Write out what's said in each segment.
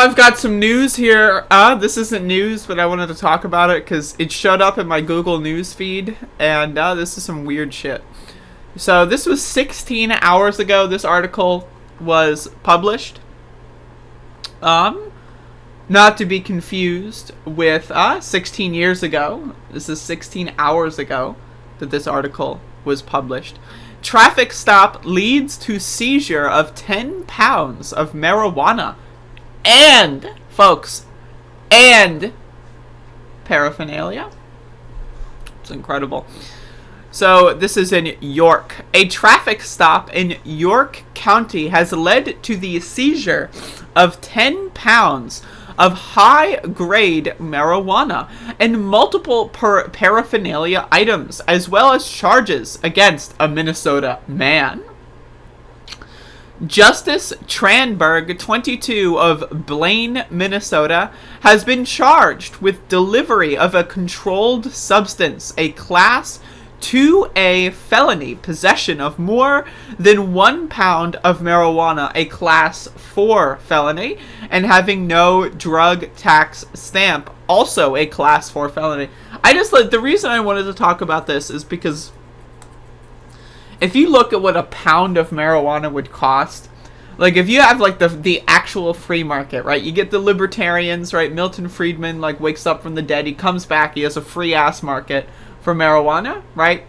I've got some news here. This isn't news, but I wanted to talk about it because it showed up in my Google News feed, and this is some weird shit. So this was 16 hours ago. This article was published. Not to be confused with 16 years ago. This is 16 hours ago that this article was published. Traffic stop leads to seizure of 10 pounds of marijuana. And, folks, and paraphernalia. It's incredible. So, this is in York. A traffic stop in York County has led to the seizure of 10 pounds of high-grade marijuana and multiple paraphernalia items, as well as charges against a Minnesota man. Justice Tranberg, 22, of Blaine, Minnesota, has been charged with delivery of a controlled substance, a Class 2A felony, possession of more than 1 pound of marijuana, a Class 4 felony, and having no drug tax stamp, also a Class 4 felony. The reason I wanted to talk about this is because if you look at what a pound of marijuana would cost, like if you have like the actual free market, right? You get the libertarians, right? Milton Friedman like wakes up from the dead, he comes back, he has a free ass market for marijuana, right?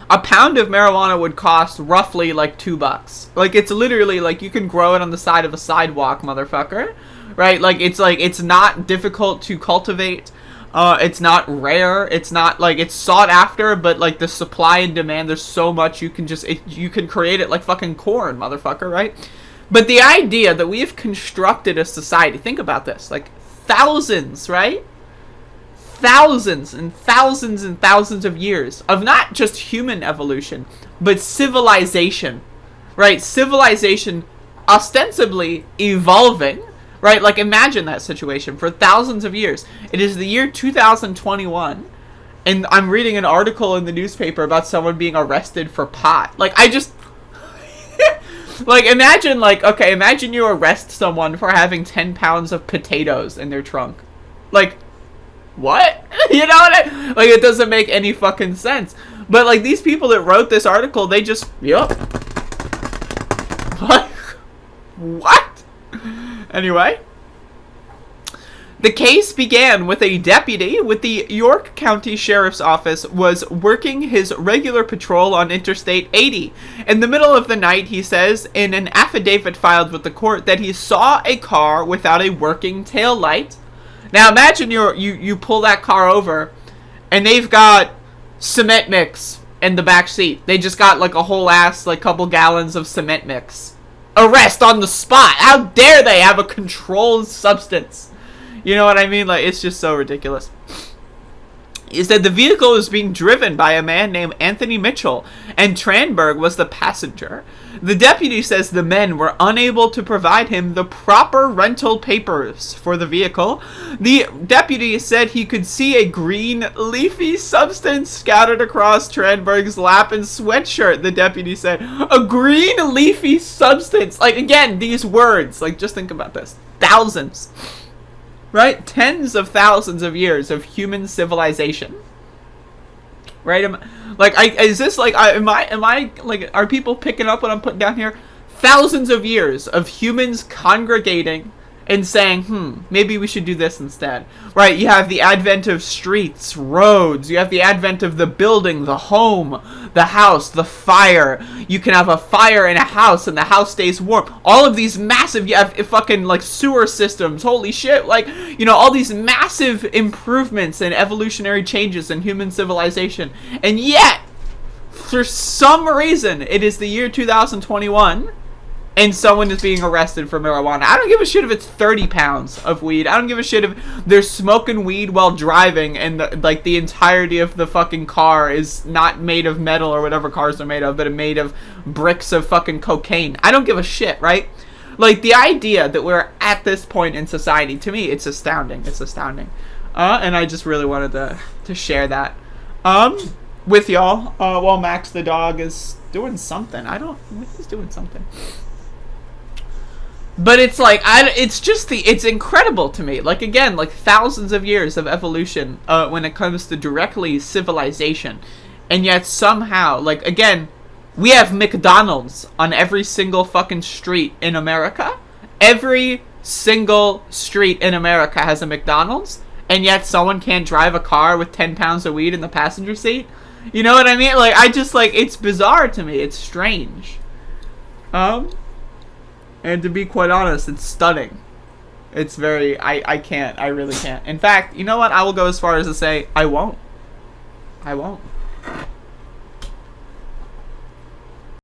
A pound of marijuana would cost roughly like $2. Like it's literally like you can grow it on the side of a sidewalk, motherfucker, right? Like it's not difficult to cultivate. It's not rare. It's not like it's sought after, but like the supply and demand, there's so much you can create it like fucking corn, motherfucker, right? But the idea that we have constructed a society, think about this, like thousands, right? Thousands and thousands and thousands of years of not just human evolution, but civilization, right? Civilization ostensibly evolving. Right, like imagine that situation for thousands of years. It is the year 2021, and I'm reading an article in the newspaper about someone being arrested for pot. Like I just, like imagine you arrest someone for having 10 pounds of potatoes in their trunk. Like, what? You know what like it doesn't make any fucking sense. But like these people that wrote this article, they just, yup. What? Anyway, the case began with a deputy with the York County Sheriff's Office was working his regular patrol on Interstate 80. In the middle of the night, he says in an affidavit filed with the court that he saw a car without a working tail light. Now imagine you pull that car over and they've got cement mix in the back seat. They just got like a whole ass like couple gallons of cement mix. Arrest on the spot. How dare they have a controlled substance? You know what I mean? Like, it's just so ridiculous. He said the vehicle was being driven by a man named Anthony Mitchell, and Tranberg was the passenger. The deputy says the men were unable to provide him the proper rental papers for the vehicle. The deputy said he could see a green leafy substance scattered across Tranberg's lap and sweatshirt, the deputy said. A green leafy substance. Like, again, these words. Like, just think about this. Thousands. Right? Tens of thousands of years of human civilization. Right? Am I like, are people picking up what I'm putting down here? Thousands of years of humans congregating and saying, maybe we should do this instead. Right? You have the advent of streets, roads. You have the advent of the building, the home, the house, the fire. You can have a fire in a house and the house stays warm. All of these massive, you have fucking like sewer systems. Holy shit. Like, you know, all these massive improvements and evolutionary changes in human civilization. And yet, for some reason, it is the year 2021. And someone is being arrested for marijuana. I don't give a shit if it's 30 pounds of weed. I don't give a shit if they're smoking weed while driving and the entirety of the fucking car is not made of metal or whatever cars are made of, but made of bricks of fucking cocaine. I don't give a shit, right? Like, the idea that we're at this point in society, to me, it's astounding. It's astounding. And I just really wanted to share that with y'all while Max the dog is doing something. He's doing something. But it's like it's incredible to me. Like again, like thousands of years of evolution when it comes to directly civilization, and yet somehow, like again, we have McDonald's on every single fucking street in America. Every single street in America has a McDonald's, and yet someone can't drive a car with 10 pounds of weed in the passenger seat. You know what I mean? Like I just like it's bizarre to me. It's strange. And to be quite honest, it's stunning. It's very... I can't. I really can't. In fact, you know what? I will go as far as to say, I won't. I won't.